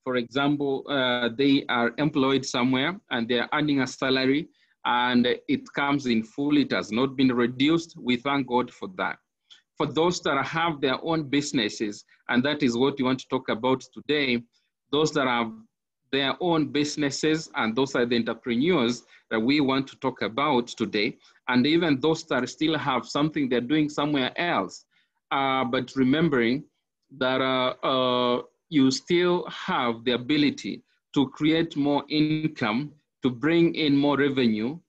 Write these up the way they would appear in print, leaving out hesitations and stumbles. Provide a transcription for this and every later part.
For example, they are employed somewhere and they are earning a salary and it comes in full, it has not been reduced. We thank God for that. For those that have their own businesses, and that is what we want to talk about today, those that have their own businesses, and those are the entrepreneurs that we want to talk about today, and even those that still have something they're doing somewhere else, but remembering that you still have the ability to create more income, to bring in more revenue,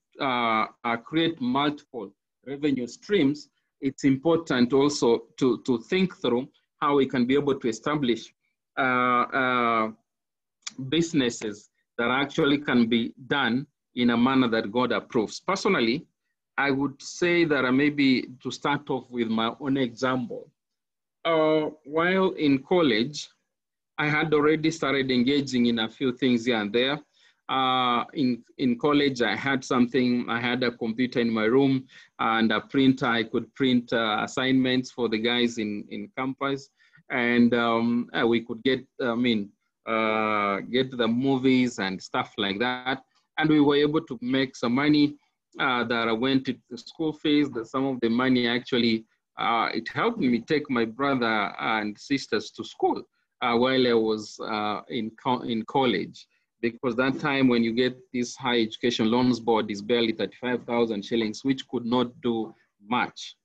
create multiple revenue streams. It's important also to think through how we can be able to establish businesses that actually can be done in a manner that God approves. Personally, I would say that maybe to start off with my own example. While in college, I had already started engaging in a few things here and there. In college, I had a computer in my room and a printer. I could print assignments for the guys in campus, and we could get the movies and stuff like that. And we were able to make some money that went to the school fees. Some of the money actually, it helped me take my brother and sisters to school while I was in college. Because that time when you get this high education loans board is barely 35,000 shillings, which could not do much.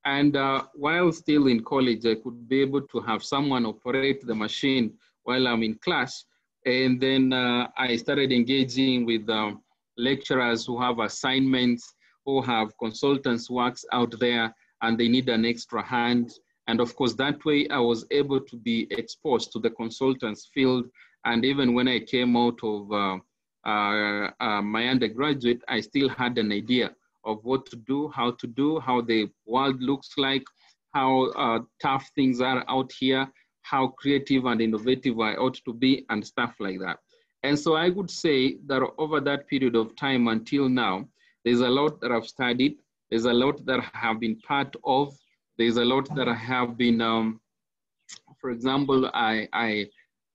And while still in college, I could be able to have someone operate the machine while I'm in class. And then I started engaging with lecturers who have assignments, who have consultants works out there, and they need an extra hand. And of course, that way I was able to be exposed to the consultants field. And even when I came out of my undergraduate, I still had an idea of what to do, how the world looks like, how tough things are out here, how creative and innovative I ought to be, and stuff like that. And so I would say that over that period of time until now, there's a lot that I've studied, there's a lot that I have been part of, there's a lot that I have been, for example, I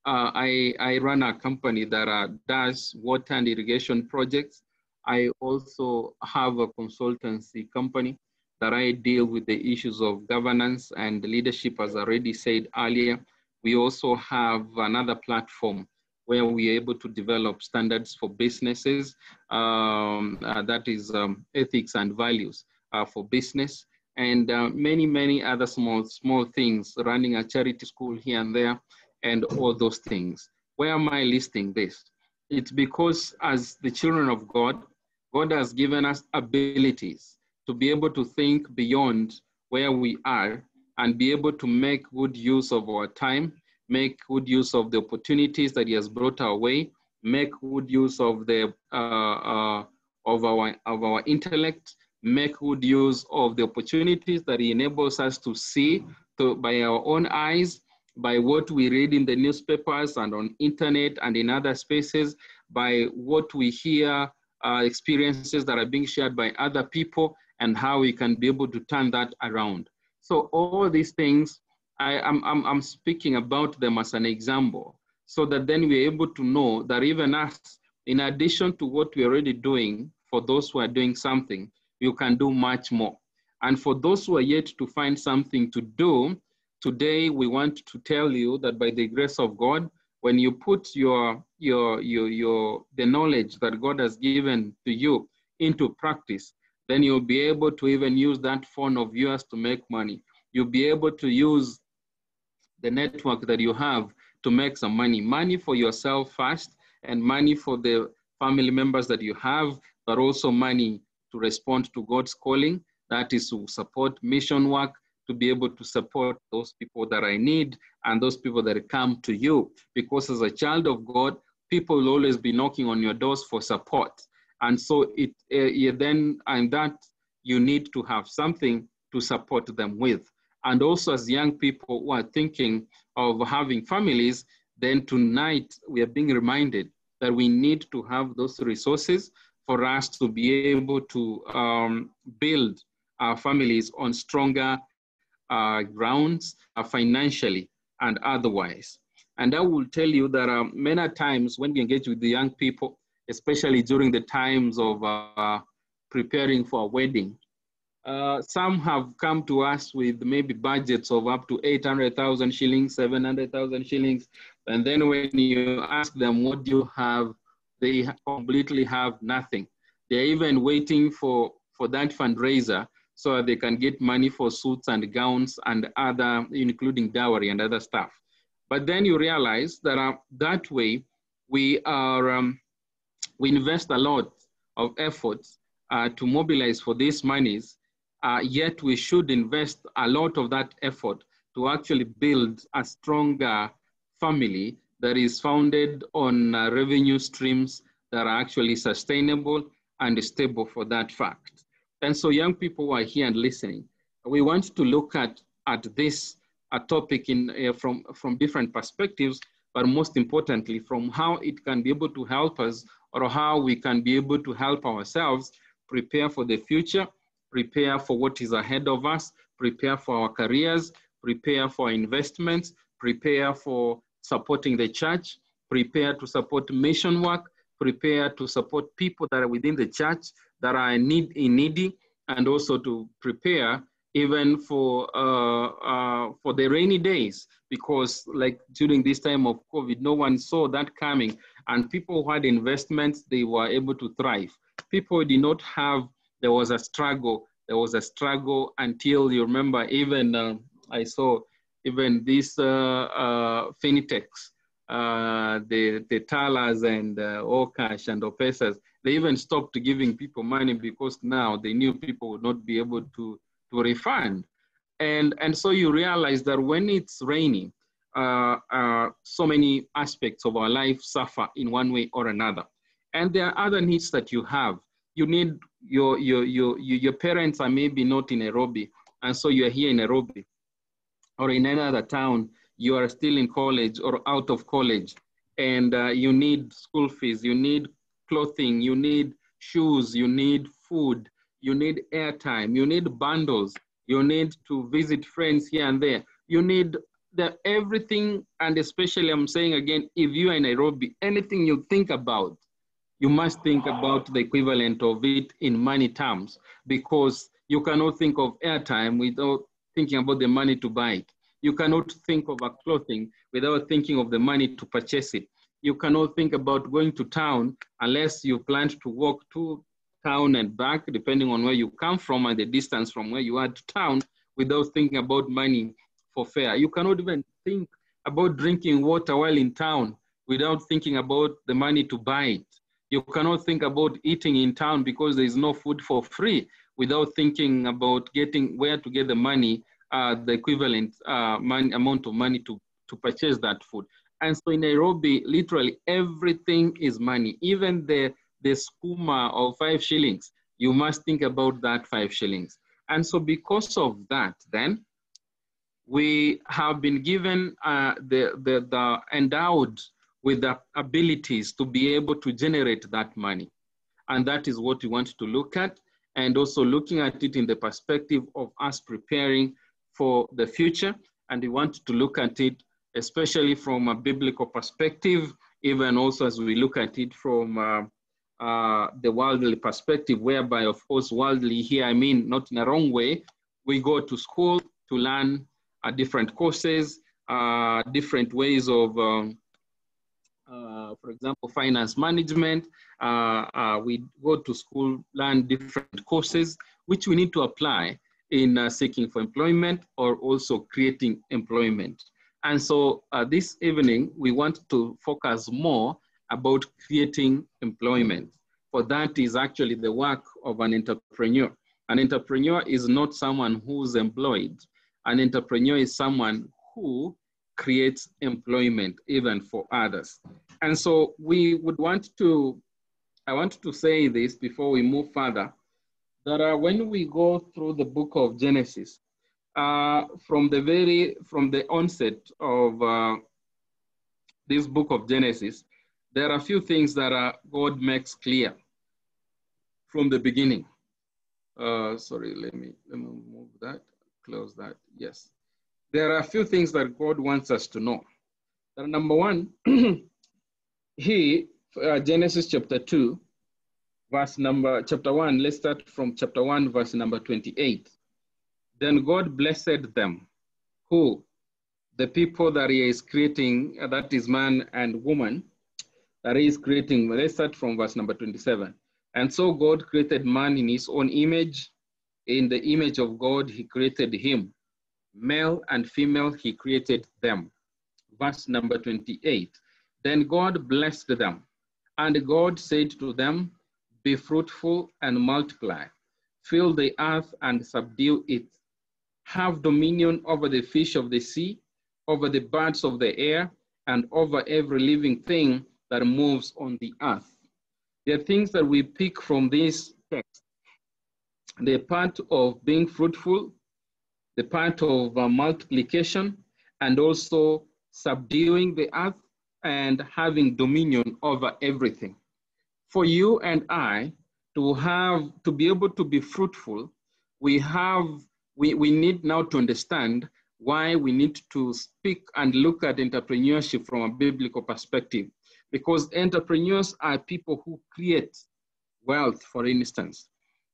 run a company that does water and irrigation projects. I also have a consultancy company that I deal with the issues of governance and leadership, as I already said earlier. We also have another platform where we're able to develop standards for businesses, that is ethics and values for business, and many other small things, running a charity school here and there, and all those things. Why am I listing this? It's because as the children of God, God has given us abilities to be able to think beyond where we are and be able to make good use of our time, make good use of the opportunities that He has brought our way, make good use of the of our intellect, make good use of the opportunities that He enables us to see by our own eyes, by what we read in the newspapers and on internet and in other spaces, by what we hear, experiences that are being shared by other people, and how we can be able to turn that around. So all these things, I'm speaking about them as an example, so that then we're able to know that even us, in addition to what we're already doing, for those who are doing something, you can do much more. And for those who are yet to find something to do, today we want to tell you that by the grace of God, when you put the knowledge that God has given to you into practice, then you'll be able to even use that phone of yours to make money. You'll be able to use the network that you have to make some money. Money for yourself first, and money for the family members that you have, but also money to respond to God's calling. That is to support mission work, to be able to support those people that I need and those people that come to you. Because as a child of God, people will always be knocking on your doors for support. And so that you need to have something to support them with. And also as young people who are thinking of having families, then tonight we are being reminded that we need to have those resources for us to be able to build our families on stronger grounds financially and otherwise. And I will tell you that many times when we engage with the young people, especially during the times of preparing for a wedding, some have come to us with maybe budgets of up to 800,000 shillings, 700,000 shillings. And then when you ask them, what do you have? They completely have nothing. They're even waiting for that fundraiser so that they can get money for suits and gowns and other, including dowry and other stuff. But then you realize that that way we invest a lot of efforts to mobilize for these monies, yet we should invest a lot of that effort to actually build a stronger family that is founded on revenue streams that are actually sustainable and stable for that fact. And so young people who are here and listening, we want to look at this topic from different perspectives, but most importantly, from how it can be able to help us, or how we can be able to help ourselves prepare for the future, prepare for what is ahead of us, prepare for our careers, prepare for investments, prepare for supporting the church, prepare to support mission work, prepare to support people that are within the church that are needy, and also to prepare even for the rainy days, because like during this time of COVID, no one saw that coming, and people who had investments, they were able to thrive. People who did not have, there was a struggle until, you remember, even I saw even these fintechs, the Talas and Okash and Opesas, they even stopped giving people money because now they knew people would not be able to refund. And so you realize that when it's raining, so many aspects of our life suffer in one way or another. And there are other needs that you have. You need, your parents are maybe not in Nairobi, and so you're here in Nairobi, or in any other town, you are still in college or out of college, and you need school fees, you need clothing, you need shoes, you need food, you need airtime, you need bundles, you need to visit friends here and there. You need everything, and especially I'm saying again, if you are in Nairobi, anything you think about, you must think about the equivalent of it in money terms, because you cannot think of airtime without thinking about the money to buy it. You cannot think of a clothing without thinking of the money to purchase it. You cannot think about going to town unless you plan to walk to town and back, depending on where you come from and the distance from where you are to town, without thinking about money for fare. You cannot even think about drinking water while in town without thinking about the money to buy it. You cannot think about eating in town because there is no food for free without thinking about getting where to get the money, the equivalent amount of money to purchase that food. And so in Nairobi, literally everything is money. Even the skuma of 5 shillings, you must think about that 5 shillings. And so because of that, then, we have been given the endowed with the abilities to be able to generate that money. And that is what we want to look at, and also looking at it in the perspective of us preparing for the future. And we want to look at it especially from a biblical perspective, even also as we look at it from the worldly perspective, whereby, of course, worldly here, I mean, not in a wrong way, we go to school to learn different courses, different ways of, for example, finance management. We go to school, learn different courses, which we need to apply in seeking for employment or also creating employment. And so this evening, we want to focus more about creating employment. For that is actually the work of an entrepreneur. An entrepreneur is not someone who's employed. An entrepreneur is someone who creates employment even for others. And so we would want to, I want to say this before we move further, that when we go through the book of Genesis, from the onset of this book of Genesis, there are a few things that God makes clear. from the beginning. Sorry, let me move that, close that. Yes. There are a few things that God wants us to know. Number one, Genesis chapter 2, chapter 1, let's start from chapter 1, verse number 28. Then God blessed them, who? The people that he is creating, that is man and woman, that he is creating. Let's start from verse number 27. And so God created man in his own image. In the image of God, he created him. Male and female, he created them. Verse number 28. Then God blessed them. And God said to them, be fruitful and multiply. Fill the earth and subdue it. Have dominion over the fish of the sea, over the birds of the air, and over every living thing that moves on the earth. There are things that we pick from this text. The part of being fruitful, the part of multiplication, and also subduing the earth and having dominion over everything. For you and I to be able to be fruitful, we need now to understand why we need to speak and look at entrepreneurship from a biblical perspective. Because entrepreneurs are people who create wealth, for instance.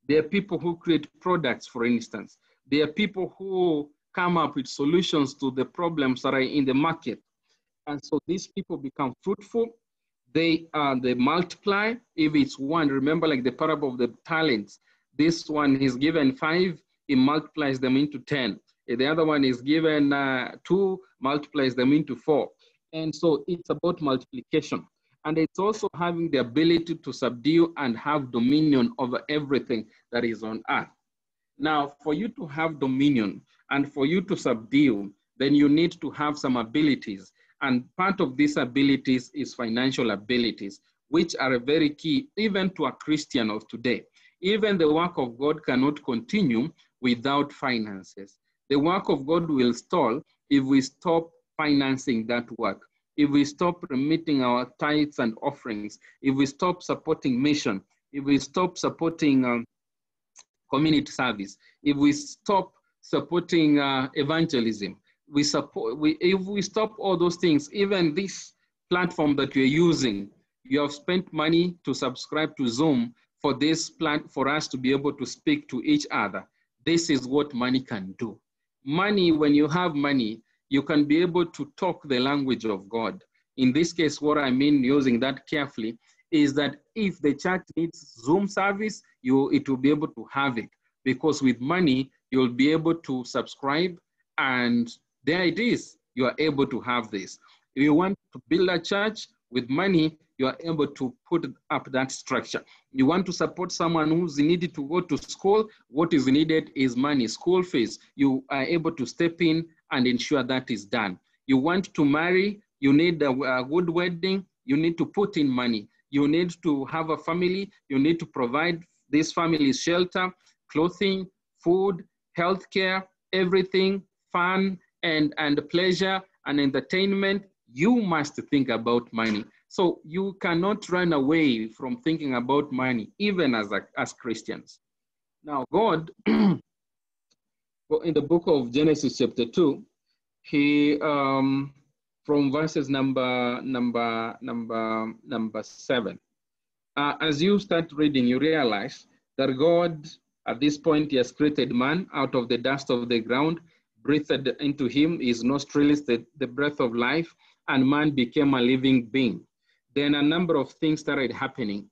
They are people who create products, for instance. They are people who come up with solutions to the problems that are in the market. And so these people become fruitful. They multiply. If it's one, remember like the parable of the talents. This one is given 5, he multiplies them into 10. The other one is given 2, multiplies them into 4. And so it's about multiplication. And it's also having the ability to subdue and have dominion over everything that is on earth. Now, for you to have dominion and for you to subdue, then you need to have some abilities. And part of these abilities is financial abilities, which are very key even to a Christian of today. Even the work of God cannot continue without finances. The work of God will stall if we stop financing that work, if we stop remitting our tithes and offerings, if we stop supporting mission, if we stop supporting community service, if we stop supporting evangelism, if we stop all those things, even this platform that you're using, you have spent money to subscribe to Zoom for this plan, for us to be able to speak to each other. This is what money can do. Money, when you have money, you can be able to talk the language of God. In this case, what I mean using that carefully is that if the church needs Zoom service, it will be able to have it, because with money, you'll be able to subscribe, and there it is. You are able to have this. If you want to build a church with money, you are able to put up that structure. You want to support someone who's needed to go to school, what is needed is money, school fees. You are able to step in and ensure that is done. You want to marry, you need a good wedding, you need to put in money. You need to have a family, you need to provide this family's shelter, clothing, food, healthcare, everything, fun, and pleasure and entertainment. You must think about money. So you cannot run away from thinking about money, even as Christians. Now, God, in the book of Genesis chapter 2, he, from verses number 7, as you start reading, you realize that God, at this point, he has created man out of the dust of the ground, breathed into him his nostrils, the breath of life, and man became a living being. Then a number of things started happening.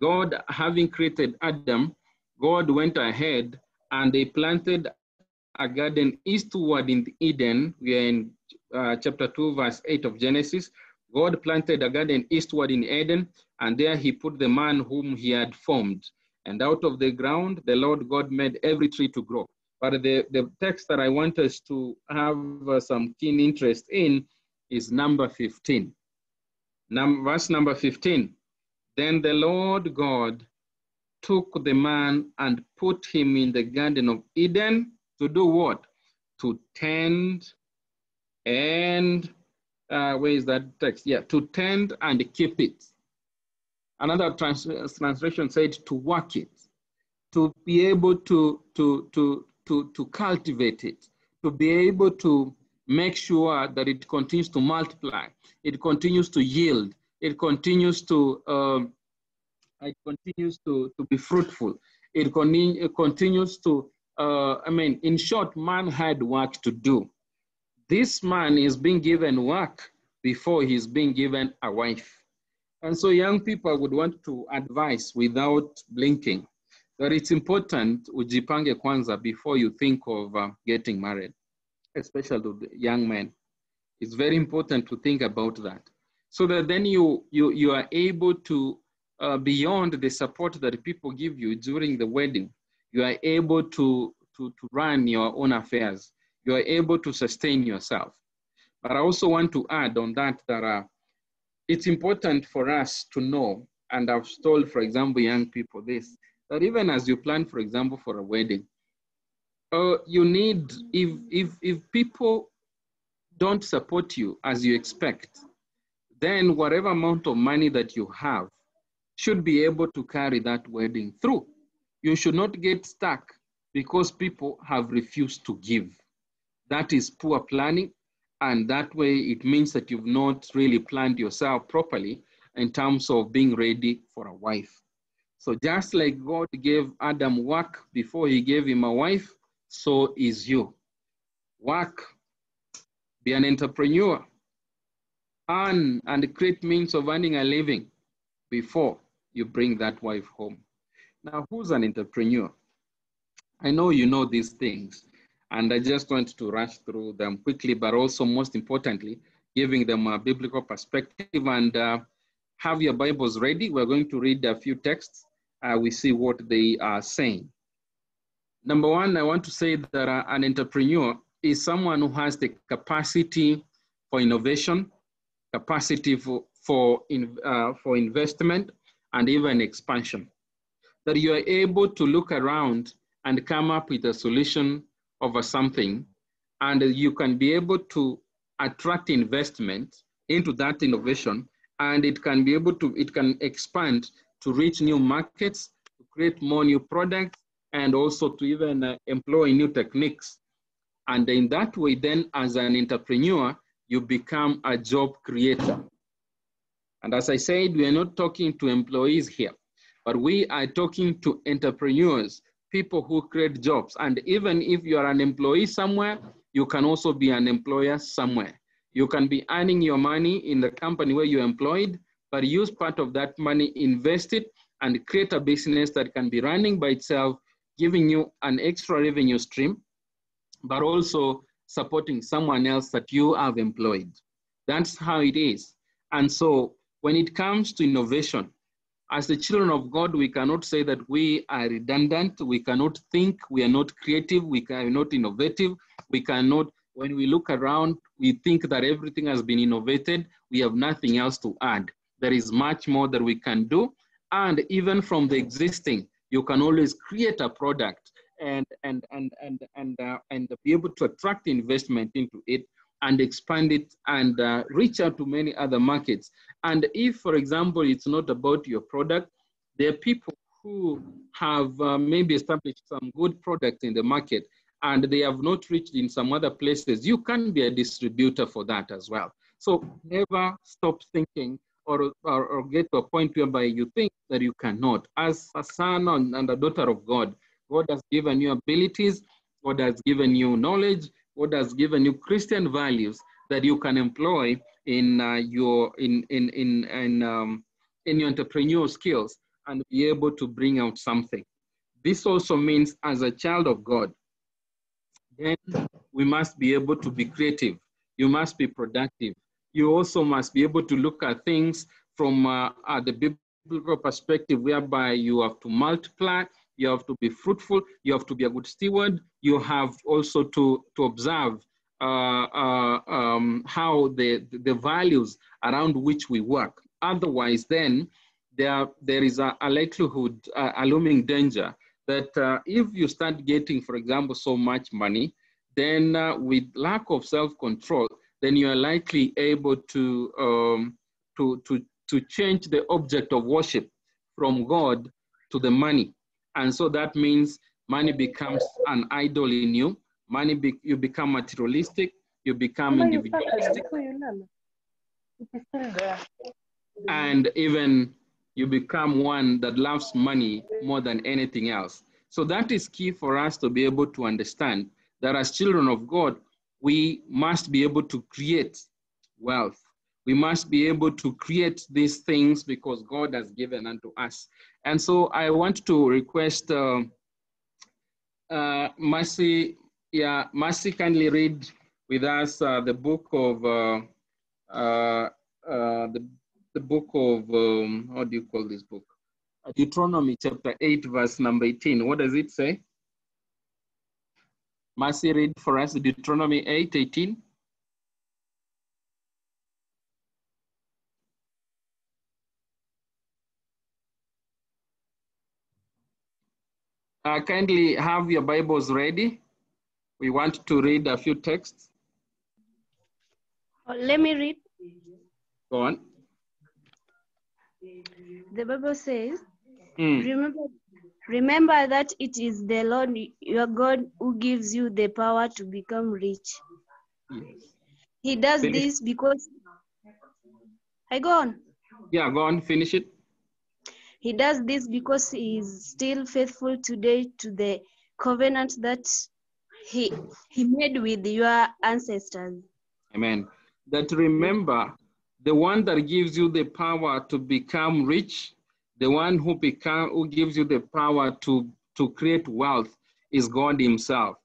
God, having created Adam, God went ahead and they planted a garden eastward in Eden. We are in chapter 2, verse 8 of Genesis. God planted a garden eastward in Eden, and there he put the man whom he had formed. And out of the ground, the Lord God made every tree to grow. But the text that I want us to have some keen interest in is number 15. Verse number 15. Then the Lord God took the man and put him in the Garden of Eden to do what? To tend and, where is that text? Yeah, to tend and keep it. Another translation said to work it, to be able to cultivate it, to be able to make sure that it continues to multiply, it continues to yield, it continues to be fruitful. It continues to, in short, man had work to do. This man is being given work before he's being given a wife. And so young people would want to advise without blinking that it's important ujipange kwanza before you think of getting married, especially to the young men. It's very important to think about that, so that then you are able to, beyond the support that people give you during the wedding, you are able to run your own affairs. You are able to sustain yourself. But I also want to add on that, it's important for us to know, and I've told, for example, young people this, that even as you plan, for example, for a wedding, you need, if people don't support you as you expect, then whatever amount of money that you have should be able to carry that wedding through. You should not get stuck because people have refused to give. That is poor planning. And that way it means that you've not really planned yourself properly in terms of being ready for a wife. So just like God gave Adam work before he gave him a wife, so is you. Work, be an entrepreneur, earn and create means of earning a living before you bring that wife home. Now, who's an entrepreneur? I know you know these things, and I just want to rush through them quickly, but also most importantly, giving them a biblical perspective. And have your Bibles ready. We're going to read a few texts. We see what they are saying. Number one, I want to say that an entrepreneur is someone who has the capacity for innovation, capacity for investment, and even expansion. That you are able to look around and come up with a solution over something, and you can be able to attract investment into that innovation, and it can be able to, it can expand to reach new markets, to create more new products, and also to even employ new techniques. And in that way, then as an entrepreneur, you become a job creator. And as I said, we are not talking to employees here, but we are talking to entrepreneurs, people who create jobs. And even if you are an employee somewhere, you can also be an employer somewhere. You can be earning your money in the company where you're employed, but use part of that money, invest it, and create a business that can be running by itself, giving you an extra revenue stream, but also supporting someone else that you have employed. That's how it is. And so when it comes to innovation, as the children of God, we cannot say that we are redundant. We cannot think, we are not creative, we are not innovative. We cannot, when we look around, we think that everything has been innovated. We have nothing else to add. There is much more that we can do. And even from the existing, you can always create a product and be able to attract investment into it and expand it and reach out to many other markets. And if, for example, it's not about your product, there are people who have maybe established some good products in the market and they have not reached in some other places. You can be a distributor for that as well. So never stop thinking or get to a point whereby you think that you cannot. As a son and a daughter of God, God has given you abilities, God has given you knowledge, God has given you Christian values that you can employ in your entrepreneurial skills and be able to bring out something. This also means as a child of God, then we must be able to be creative. You must be productive. You also must be able to look at things from the biblical perspective, whereby you have to multiply, you have to be fruitful, you have to be a good steward, you have also to observe how the values around which we work. Otherwise, then there is a likelihood, a looming danger that if you start getting, for example, so much money, then with lack of self-control, then you are likely able to to change the object of worship from God to the money. And so that means money becomes an idol in you. You become materialistic, you become individualistic, and even you become one that loves money more than anything else. So that is key for us to be able to understand that as children of God, we must be able to create wealth. We must be able to create these things because God has given unto us. And so I want to request Mercy, Mercy, kindly read with us the book of the book of how do you call this book? Deuteronomy chapter 8, verse number 18. What does it say? Mercy, read for us Deuteronomy 8, 18. Kindly have your Bibles ready. We want to read a few texts. Let me read. Go on. The Bible says, remember that it is the Lord your God who gives you the power to become rich. Yes. He does Finish. this because... I go on. Yeah, go on, finish it. He does this because he is still faithful today to the covenant that he made with your ancestors. Amen. That remember, the one that gives you the power to become rich, the one who gives you the power to create wealth is God himself.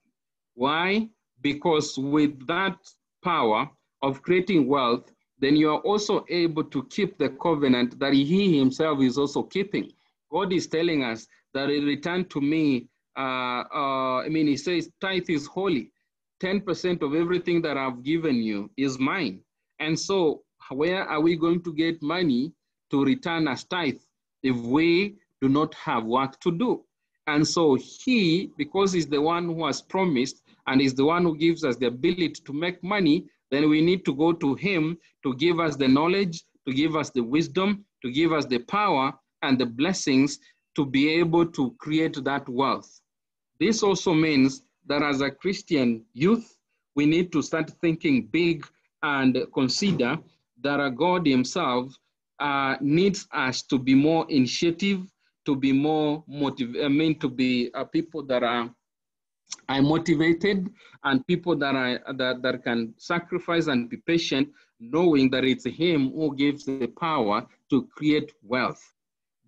Why? Because with that power of creating wealth, then you are also able to keep the covenant that he himself is also keeping. God is telling us that return to me, he says tithe is holy. 10% of everything that I've given you is mine. And so where are we going to get money to return as tithe if we do not have work to do? And so he, because he's the one who has promised and is the one who gives us the ability to make money, then we need to go to him to give us the knowledge, to give us the wisdom, to give us the power and the blessings to be able to create that wealth. This also means that as a Christian youth, we need to start thinking big and consider that God himself needs us to be more initiative, to be more to be people that are motivated and people that can sacrifice and be patient, knowing that it's him who gives the power to create wealth.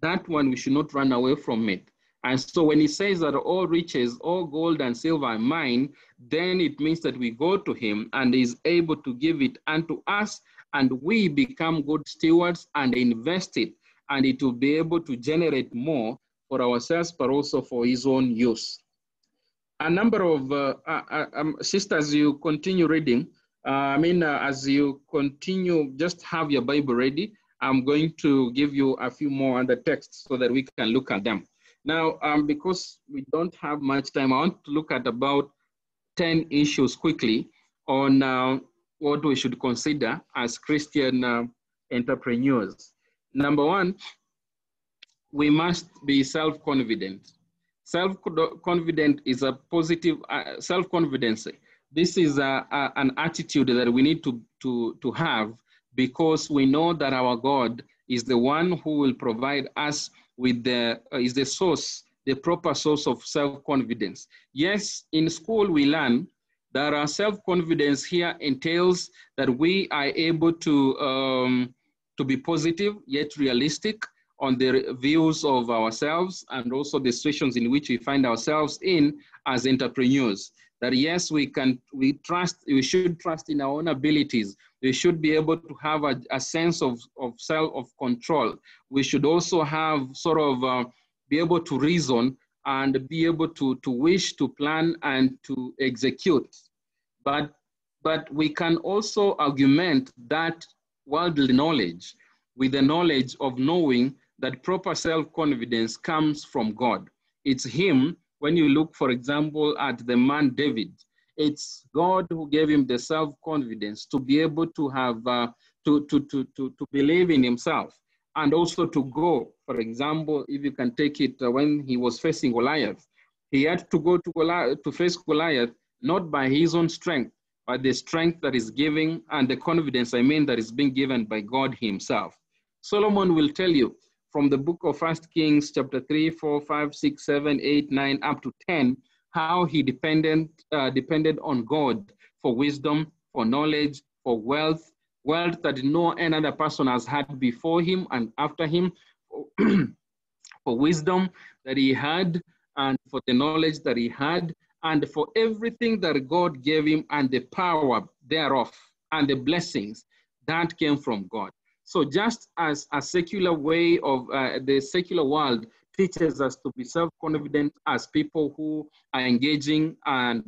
That one, we should not run away from it. And so when he says that all riches, all gold and silver are mine, then it means that we go to him and is able to give it unto us, and we become good stewards and invest it, and it will be able to generate more for ourselves, but also for his own use. A number of sisters, you continue reading. As you continue, just have your Bible ready. I'm going to give you a few more other texts so that we can look at them. Now, because we don't have much time, I want to look at about 10 issues quickly on what we should consider as Christian entrepreneurs. Number one, we must be self-confident. Self-confident is a positive, self-confidence. This is an attitude that we need to have, because we know that our God is the one who will provide us with is the source, the proper source of self-confidence. Yes, in school we learn that our self-confidence here entails that we are able to be positive yet realistic on the views of ourselves and also the situations in which we find ourselves in as entrepreneurs. That yes, we should trust in our own abilities. We should be able to have a sense of self-control. We should also have be able to reason and be able to wish, to plan, and to execute. But we can also augment that worldly knowledge with the knowledge of knowing that proper self-confidence comes from God. It's him. When you look, for example, at the man David, it's God who gave him the self-confidence to be able to have, to believe in himself. and also to go. For example, if you can take it when he was facing Goliath, he had to go to Goliath, to face Goliath, not by his own strength, but the strength that is given and the confidence, that is being given by God himself. Solomon will tell you from the book of 1 Kings chapter 3, 4, 5, 6, 7, 8, 9, up to 10, how he depended on God for wisdom, for knowledge, for wealth that no another person has had before him and after him, for wisdom that he had, and for the knowledge that he had, and for everything that God gave him and the power thereof and the blessings that came from God. So just as a secular way of the secular world teaches us to be self-confident as people who are engaging and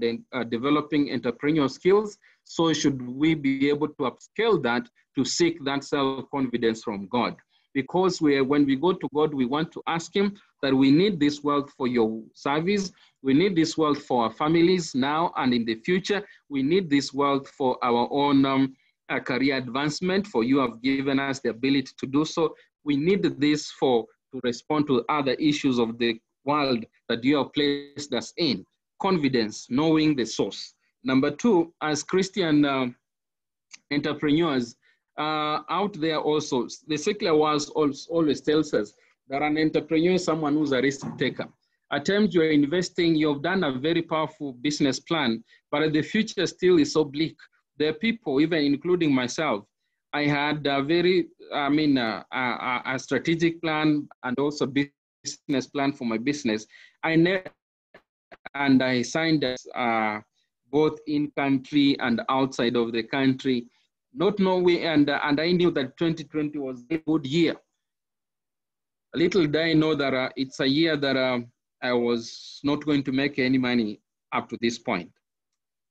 developing entrepreneurial skills, so should we be able to upscale that to seek that self-confidence from God. Because when we go to God, we want to ask him that we need this wealth for your service. We need this wealth for our families now and in the future. We need this wealth for our own career advancement, for you have given us the ability to do so. We need this to respond to other issues of the world that you have placed us in. Confidence, knowing the source. Number two, as Christian entrepreneurs, out there also, the secular world always tells us that an entrepreneur is someone who's a risk taker. At times you're investing, you've done a very powerful business plan, but the future still is so bleak. There are people, even including myself, I had a very, a strategic plan and also business plan for my business. I signed both in country and outside of the country. Not knowing, and I knew that 2020 was a good year. Little did I know that it's a year that I was not going to make any money up to this point.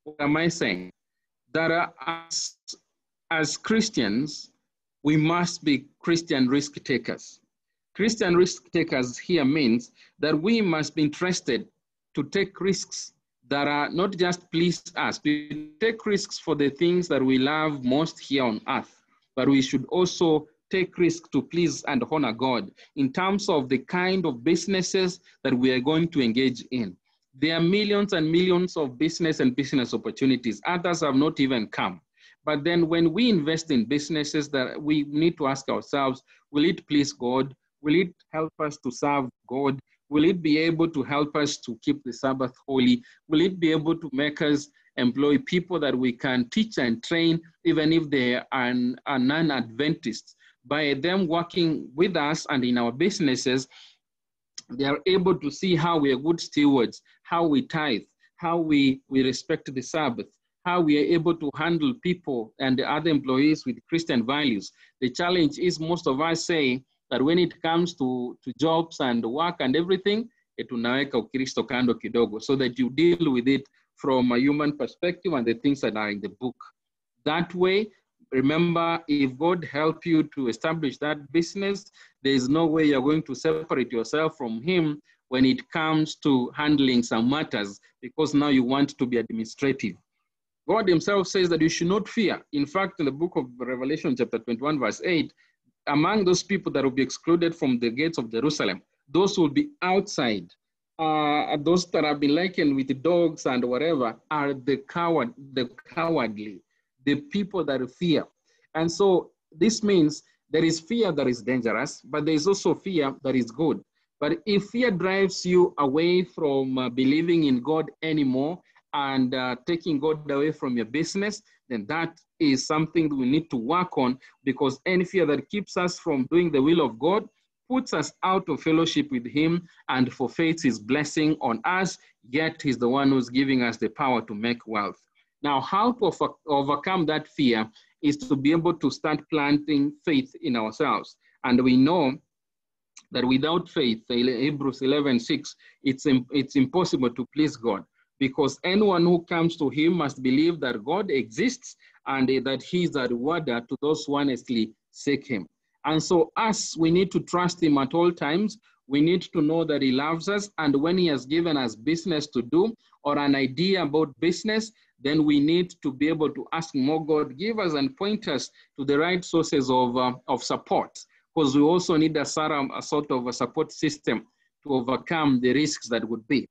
What am I saying? That as Christians, we must be Christian risk takers. Christian risk takers here means that we must be interested to take risks that are not just please us. We take risks for the things that we love most here on earth, but we should also take risks to please and honor God in terms of the kind of businesses that we are going to engage in. There are millions and millions of business and business opportunities. Others have not even come. But then when we invest in businesses, that we need to ask ourselves, will it please God? Will it help us to serve God? Will it be able to help us to keep the Sabbath holy? Will it be able to make us employ people that we can teach and train, even if they are non-Adventists? By them working with us and in our businesses, they are able to see how we are good stewards, how we tithe, how we respect the Sabbath, how we are able to handle people and the other employees with Christian values. The challenge is most of us say that when it comes to jobs and work and everything, tunaweka Ukristo kando kidogo, so that you deal with it from a human perspective and the things that are in the book. That way, remember, if God help you to establish that business, there is no way you're going to separate yourself from him when it comes to handling some matters, because now you want to be administrative. God himself says that you should not fear. In fact, in the book of Revelation chapter 21, verse 8, among those people that will be excluded from the gates of Jerusalem, those who will be outside, those that have been likened with dogs and whatever, are the cowardly, the people that fear. And so this means there is fear that is dangerous, but there is also fear that is good. But if fear drives you away from believing in God anymore and taking God away from your business, then that is something that we need to work on, because any fear that keeps us from doing the will of God puts us out of fellowship with him and forfeits his blessing on us, yet he's the one who's giving us the power to make wealth. Now, how to overcome that fear is to be able to start planting faith in ourselves. And we know that without faith, Hebrews 11:6, it's impossible to please God, because anyone who comes to him must believe that God exists and that he is a rewarder to those who honestly seek him. And so we need to trust him at all times. We need to know that he loves us. And when he has given us business to do or an idea about business, then we need to be able to ask more God, give us and point us to the right sources of support. because we also need a sort of a support system to overcome the risks that would be.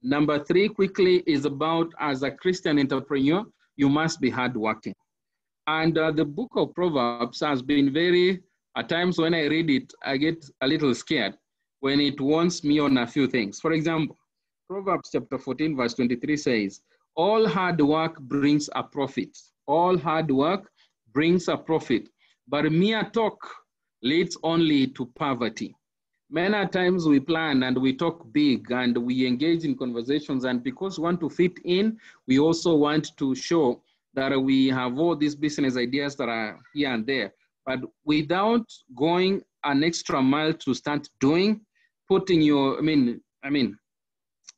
Number 3, quickly, is about, as a Christian entrepreneur, you must be hardworking. And the book of Proverbs has been very, at times when I read it, I get a little scared when it warns me on a few things. For example, Proverbs chapter 14, verse 23 says, all hard work brings a profit. All hard work brings a profit, but mere talk leads only to poverty. Many times we plan and we talk big and we engage in conversations, and because we want to fit in, we also want to show that we have all these business ideas that are here and there. But without going an extra mile to start doing, putting your,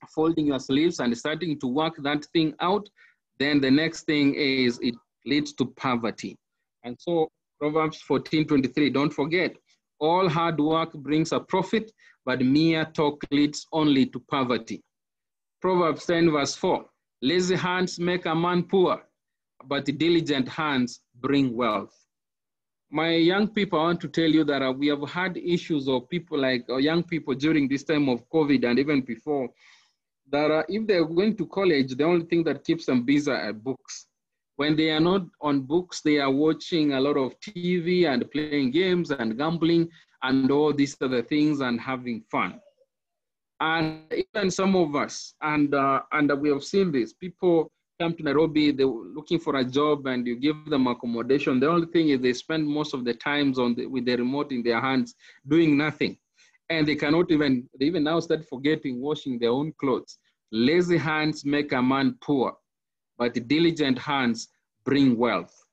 folding your sleeves and starting to work that thing out, then the next thing is it leads to poverty. And so Proverbs 14:23, don't forget, all hard work brings a profit, but mere talk leads only to poverty. Proverbs 10 verse 4, lazy hands make a man poor, but diligent hands bring wealth. My young people, I want to tell you that we have had issues of people like young people during this time of COVID and even before, that if they're going to college, the only thing that keeps them busy are books. When they are not on books, they are watching a lot of TV and playing games and gambling and all these other things and having fun. And even some of us, and we have seen this, people come to Nairobi, they're looking for a job and you give them accommodation. The only thing is they spend most of the times with the remote in their hands doing nothing. And they cannot even, they even now start forgetting washing their own clothes. Lazy hands make a man poor, but diligent hands bring wealth.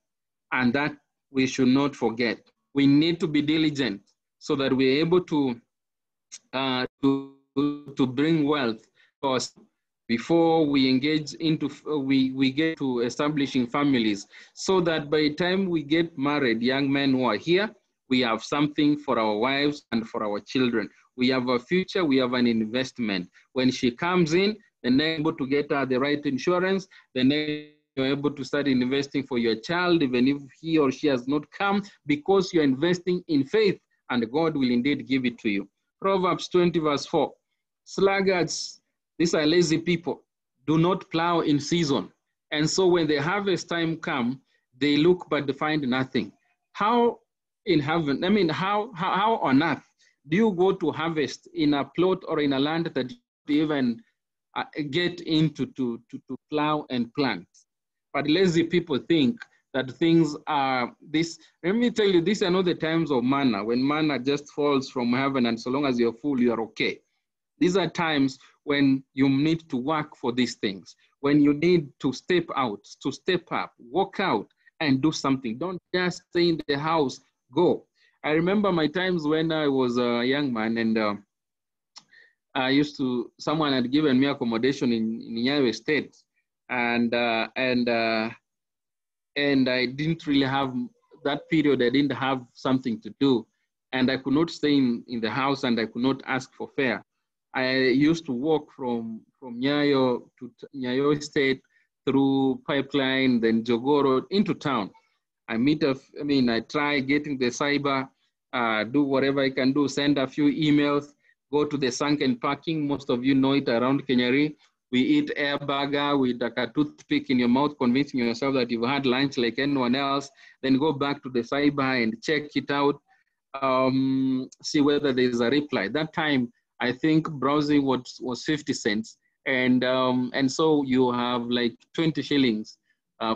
And that we should not forget. We need to be diligent so that we're able to bring wealth before we engage into, we get to establishing families, so that by the time we get married, young men who are here, we have something for our wives and for our children. We have a future, we have an investment. When she comes in, then they're able to get the right insurance, then you're able to start investing for your child, even if he or she has not come, because you're investing in faith and God will indeed give it to you. Proverbs 20 verse 4, sluggards, these are lazy people, do not plow in season. And so when the harvest time comes, they look but they find nothing. How in heaven, how on earth do you go to harvest in a plot or in a land that you even get into to plow and plant? But lazy people think that things are this. Let me tell you, these are not the times of manna, when manna just falls from heaven and so long as you're full, you're okay. These are times when you need to work for these things, when you need to step out, to step up, walk out and do something. Don't just stay in the house, go. I remember my times when I was a young man and someone had given me accommodation in Nyayo State, and I didn't really have, that period I didn't have something to do, and I could not stay in the house and I could not ask for fare. I used to walk from Nyayo to Nyayo State through Pipeline, then Jogoro into town. I try getting the cyber, do whatever I can do, send a few emails, go to the sunken parking. Most of you know it around Kenyari. We eat air burger with like a toothpick in your mouth, convincing yourself that you've had lunch like anyone else, then go back to the cyber and check it out, see whether there's a reply. That time, I think browsing was 50 cents. And so you have like 20 shillings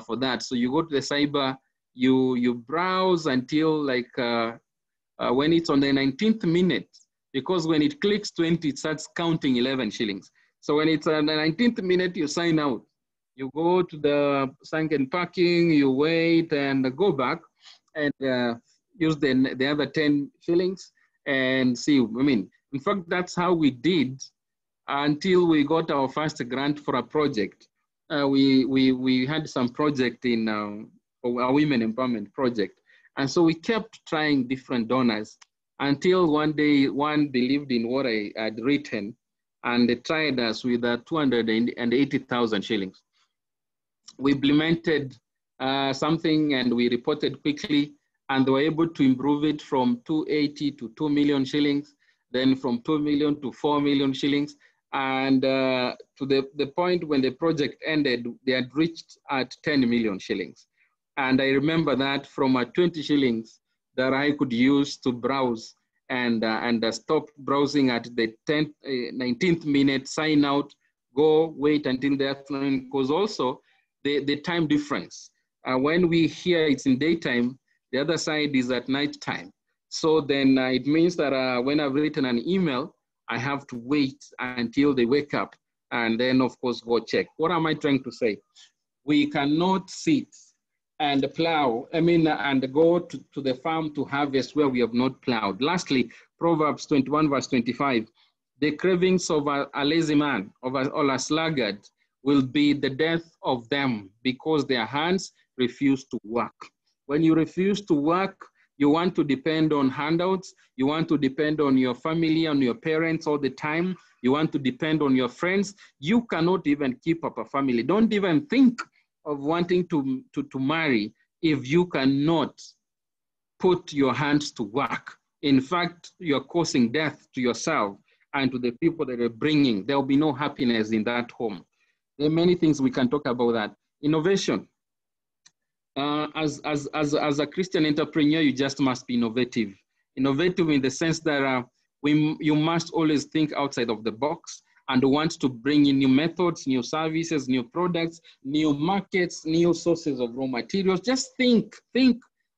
for that. So you go to the cyber, you browse until like when it's on the 19th minute, because when it clicks 20, it starts counting 11 shillings. So when it's on the 19th minute, you sign out. You go to the sunken parking, you wait and go back and use the other 10 shillings and see. In fact, that's how we did until we got our first grant for a project. We had some project in a women empowerment project. And so we kept trying different donors until one day, one believed in what I had written and they tried us with 280,000 shillings. We implemented something and we reported quickly and they were able to improve it from 280 to 2 million shillings, then from 2 million to 4 million shillings. And to the point when the project ended, they had reached at 10 million shillings. And I remember that from 20 shillings that I could use to browse and stop browsing at the 19th minute, sign out, go wait until the afternoon, because also the time difference. When we hear it's in daytime, the other side is at night time. So then it means that when I've written an email, I have to wait until they wake up and then of course go check. What am I trying to say? We cannot sit and plow, and go to the farm to harvest where we have not plowed. Lastly, Proverbs 21 verse 25, the cravings of a lazy man or a sluggard will be the death of them because their hands refuse to work. When you refuse to work, you want to depend on handouts, you want to depend on your family, on your parents all the time, you want to depend on your friends, you cannot even keep up a family. Don't even think of wanting to marry if you cannot put your hands to work. In fact, you're causing death to yourself and to the people that you're bringing. There will be no happiness in that home. There are many things we can talk about that. Innovation. As a Christian entrepreneur, you just must be innovative. Innovative in the sense that you must always think outside of the box and want to bring in new methods, new services, new products, new markets, new sources of raw materials. Just think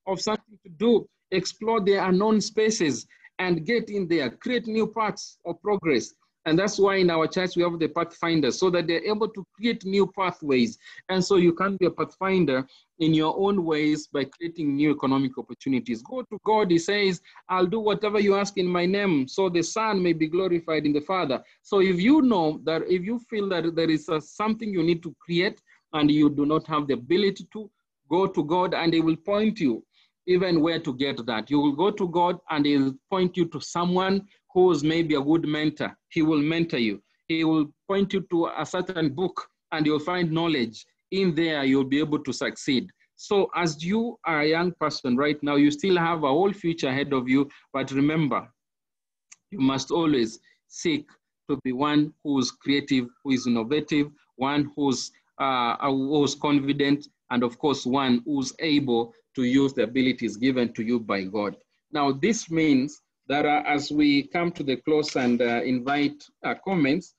of something to do, explore the unknown spaces and get in there, create new paths of progress. And that's why in our church we have the pathfinders, so that they're able to create new pathways. And so you can be a pathfinder in your own ways by creating new economic opportunities. Go to God, he says, I'll do whatever you ask in my name, so the Son may be glorified in the Father. So if you know that, if you feel that there is something you need to create and you do not have the ability to, go to God and he will point you even where to get that. You will go to God and he will point you to someone who is maybe a good mentor. He will mentor you. He will point you to a certain book and you'll find knowledge. In there, you'll be able to succeed. So as you are a young person right now, you still have a whole future ahead of you. But remember, you must always seek to be one who's creative, who is innovative, one who's confident, and of course, one who's able to use the abilities given to you by God. Now, this means that as we come to the close and invite comments,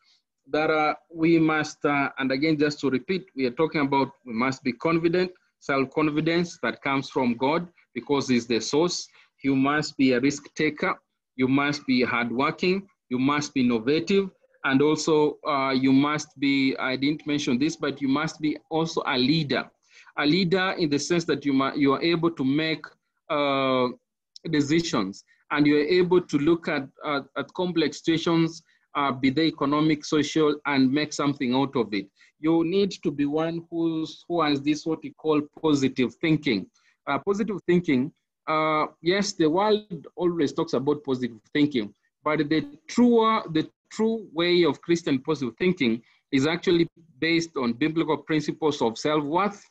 that we must, and again, just to repeat, we are talking about we must be confident, self-confidence that comes from God because he's the source. You must be a risk taker. You must be hardworking. You must be innovative. And also you must be, I didn't mention this, but you must be also a leader. A leader in the sense that you are able to make decisions and you're able to look at complex situations, be they economic, social, and make something out of it. You need to be one who has this what we call positive thinking. Positive thinking, yes, the world always talks about positive thinking, but the true way of Christian positive thinking is actually based on biblical principles of self-worth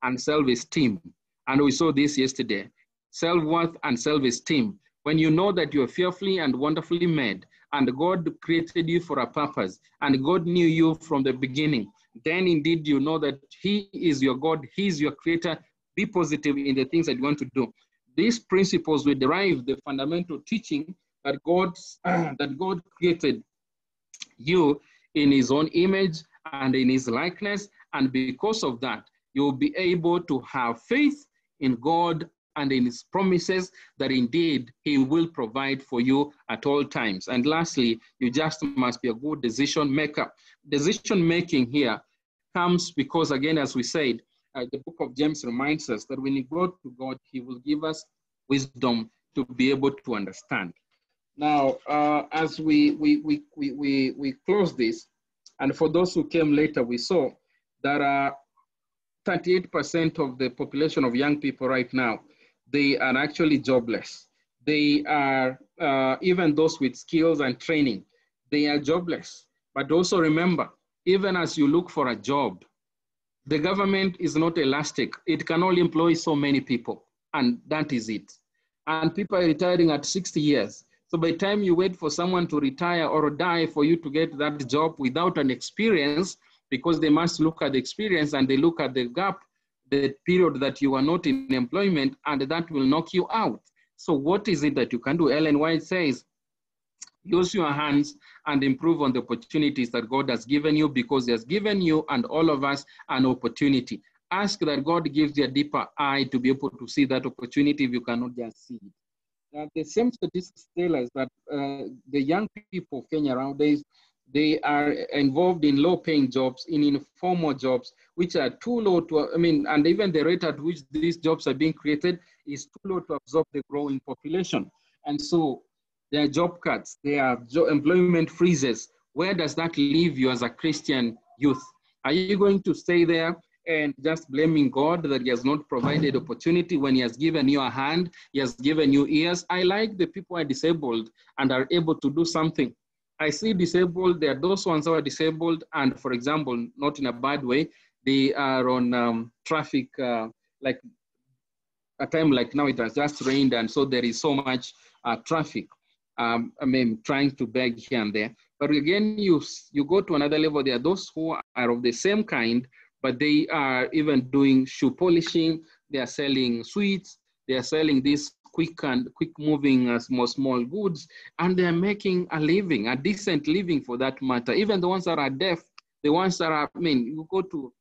and self-esteem. And we saw this yesterday, self-worth and self-esteem. When you know that you are fearfully and wonderfully made, and God created you for a purpose, and God knew you from the beginning, then indeed you know that he is your God, he is your creator. Be positive in the things that you want to do. These principles will derive the fundamental teaching that God created you in his own image and in his likeness. And because of that, you'll be able to have faith in God and in his promises that indeed he will provide for you at all times. And lastly, you just must be a good decision maker. Decision making here comes because, again, as we said, the book of James reminds us that when you go to God, he will give us wisdom to be able to understand. Now, as we close this, and for those who came later, we saw that 38% of the population of young people right now, they are actually jobless. They are, even those with skills and training, they are jobless. But also remember, even as you look for a job, the government is not elastic. It can only employ so many people. and that is it. And people are retiring at 60 years. So by the time you wait for someone to retire or die for you to get that job without an experience, because they must look at the experience and they look at the gap, the period that you are not in employment, and that will knock you out. So what is it that you can do? Ellen White says, use your hands and improve on the opportunities that God has given you, because he has given you and all of us an opportunity. Ask that God gives you a deeper eye to be able to see that opportunity if you cannot just see it. The same statistics tell us that the young people of Kenya nowadays, they are involved in low-paying jobs, in informal jobs, which are too low to, and even the rate at which these jobs are being created is too low to absorb the growing population. And so there are job cuts, there are employment freezes. Where does that leave you as a Christian youth? Are you going to stay there and just blaming God that he has not provided opportunity when he has given you a hand, he has given you ears? I like the people who are disabled and are able to do something. I see disabled, there are those ones who are disabled and, for example, not in a bad way, they are on traffic, like a time like now it has just rained and so there is so much traffic. Trying to beg here and there. But again, you go to another level, there are those who are of the same kind, but they are even doing shoe polishing, they are selling sweets, they are selling these quick moving small goods, and they are making a living, a decent living for that matter. Even the ones that are deaf, the ones that are, you go to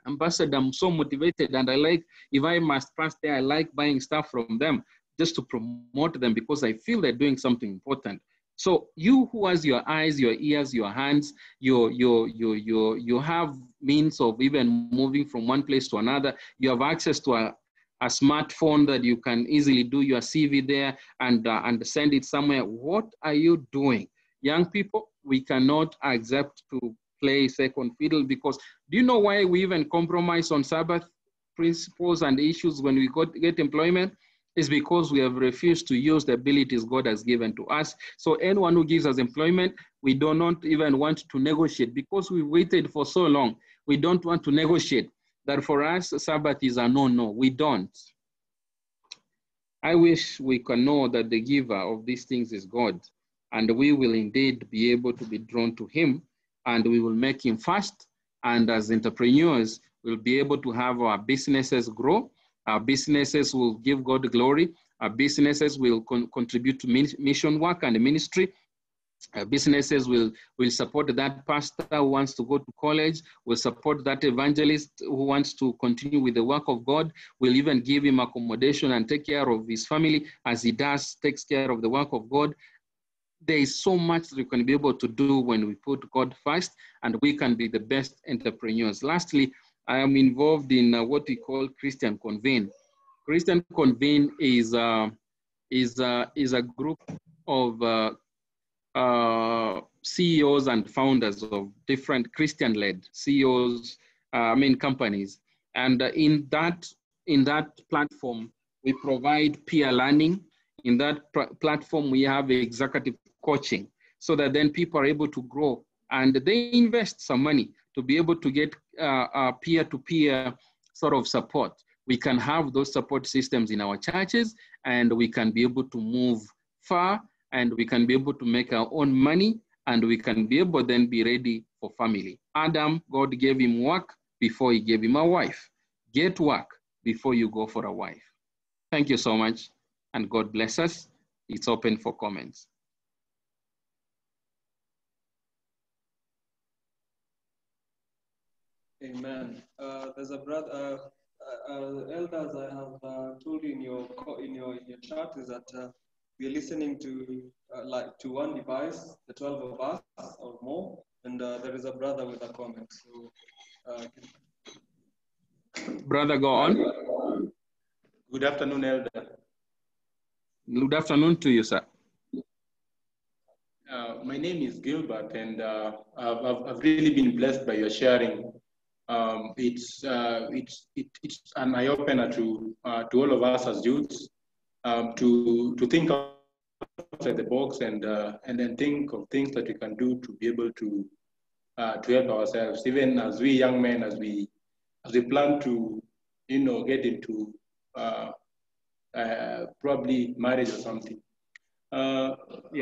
Ambassador, I'm so motivated, and I like, if I must pass there, I like buying stuff from them just to promote them because I feel they're doing something important. So you who has your eyes, your ears, your hands, you have means of even moving from one place to another. You have access to a smartphone that you can easily do your CV there and send it somewhere. What are you doing? Young people, we cannot accept to play second fiddle, because do you know why we even compromise on Sabbath principles and issues when we get employment? Is because we have refused to use the abilities God has given to us. So anyone who gives us employment, we do not even want to negotiate because we waited for so long. We don't want to negotiate. That for us, Sabbath is a no-no. We don't. I wish we can know that the giver of these things is God, and we will indeed be able to be drawn to him, and we will make him first. And as entrepreneurs, we'll be able to have our businesses grow. Our businesses will give God glory. Our businesses will contribute to mission work and ministry. Our businesses will support that pastor who wants to go to college, will support that evangelist who wants to continue with the work of God, will even give him accommodation and take care of his family as he takes care of the work of God. There is so much that we can be able to do when we put God first, and we can be the best entrepreneurs. Lastly, I am involved in what we call Christian Convene. Christian Convene is a group of CEOs and founders of different Christian-led CEOs, companies. And in that platform, we provide peer learning. In that platform, we have executive coaching so that then people are able to grow, and they invest some money to be able to get peer-to-peer sort of support. We can have those support systems in our churches, and we can be able to move far, and we can be able to make our own money, and we can be able then be ready for family. Adam, God gave him work before he gave him a wife. Get work before you go for a wife. Thank you so much, and God bless us. It's open for comments. Amen. There's a brother, elders, I have told you in your chat is that we are listening to to one device, the 12 of us or more, and there is a brother with a comment. So, brother, go on. Good afternoon, Elder. Good afternoon to you, sir. My name is Gilbert, and I've really been blessed by your sharing. It's an eye-opener to all of us as youths to think outside the box and then think of things that we can do to be able to help ourselves, even as we young men, as we plan to get into probably marriage or something. Yeah.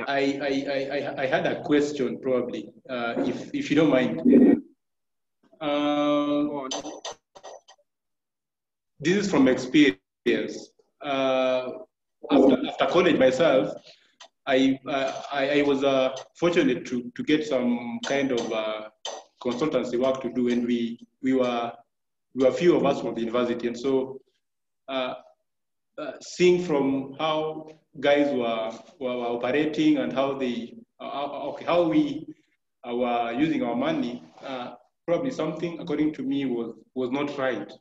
I had a question probably, if you don't mind. This is from experience. After college myself, I was fortunate to get some kind of consultancy work to do, and we were few of us from the university, and so seeing from how guys were operating and how they how we were using our money, probably something according to me was not right.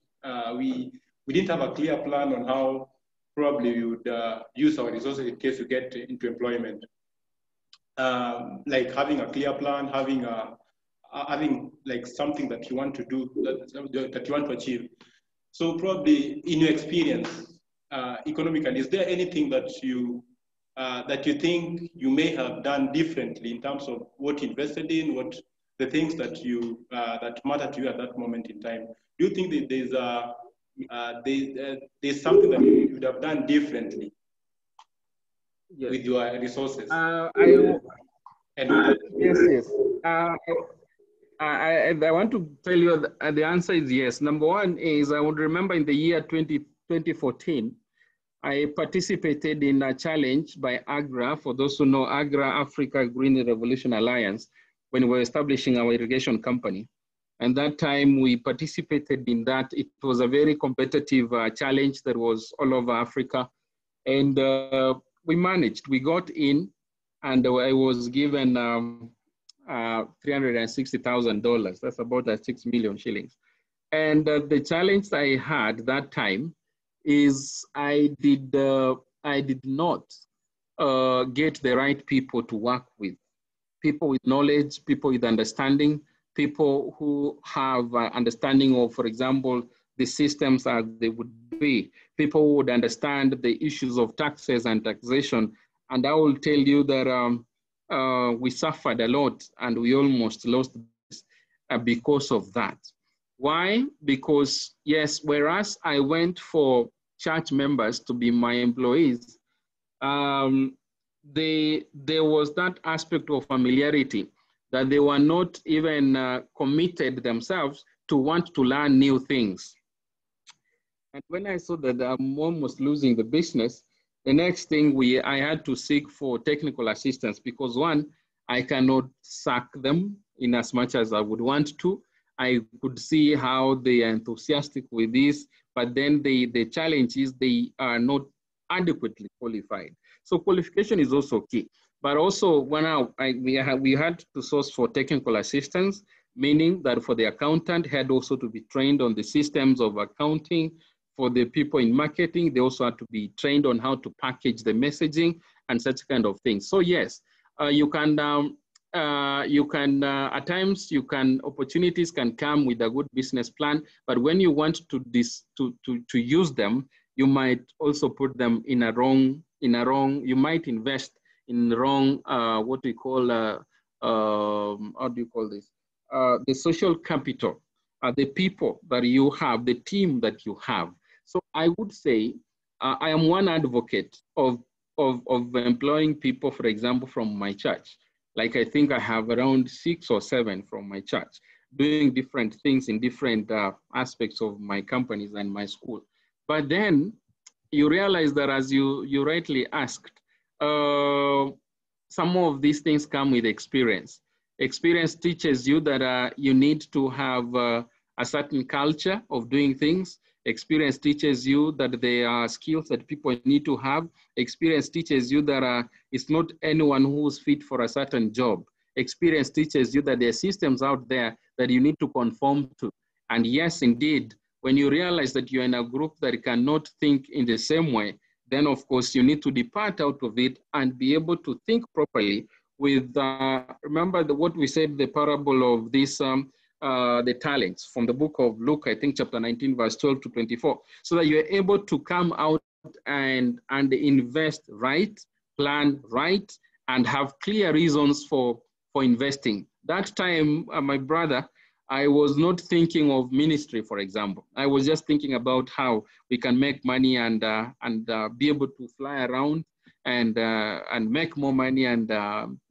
We didn't have a clear plan on how probably we would use our resources in case we get into employment. Like having a clear plan, having like something that you want to do, that you want to achieve. So probably in your experience, economically, is there anything that you think you may have done differently in terms of what you invested in, what the things that you that matter to you at that moment in time? Do you think that there's something that you would have done differently with your resources? Yes. I want to tell you that the answer is yes. Number one is I would remember in the year 2014, I participated in a challenge by AGRA. For those who know AGRA, Africa Green Revolution Alliance, when we were establishing our irrigation company. And that time we participated in that. It was a very competitive challenge that was all over Africa. And we managed, we got in, and I was given $360,000. That's about 6 million shillings. And the challenge I had that time is I did not get the right people to work with. People with knowledge, people with understanding, people who have understanding of, for example, the systems as they would be. People who would understand the issues of taxes and taxation. And I will tell you that we suffered a lot and we almost lost this because of that. Why? Because yes, whereas I went for church members to be my employees, there was that aspect of familiarity that they were not even committed themselves to want to learn new things. And when I saw that I'm almost losing the business, the next thing I had to seek for technical assistance because one, I cannot sack them in as much as I would want to. I could see how they are enthusiastic with this, but then the challenge is they are not adequately qualified. So qualification is also key. But also when we had to source for technical assistance, meaning that for the accountant had also to be trained on the systems of accounting. For the people in marketing, they also had to be trained on how to package the messaging and such kind of things. So yes, you can at times opportunities can come with a good business plan, but when you want to use them, you might also put them in a wrong. You might invest in wrong. What we call how do you call this? The social capital, the people that you have, the team that you have. So I would say I am one advocate of employing people, for example, from my church. Like I think I have around 6 or 7 from my church doing different things in different aspects of my companies and my school. But then you realize that as you rightly asked, some of these things come with experience. Experience teaches you that you need to have a certain culture of doing things. Experience teaches you that there are skills that people need to have. Experience teaches you that it's not anyone who's fit for a certain job. Experience teaches you that there are systems out there that you need to conform to. And yes, indeed, when you realize that you're in a group that cannot think in the same way, then of course you need to depart out of it and be able to think properly with, remember what we said, the parable of this, the talents from the book of Luke, I think chapter 19, verse 12 to 24, so that you're able to come out and invest right, plan right, and have clear reasons for investing. That time, my brother, I was not thinking of ministry, for example. I was just thinking about how we can make money and be able to fly around and make more money and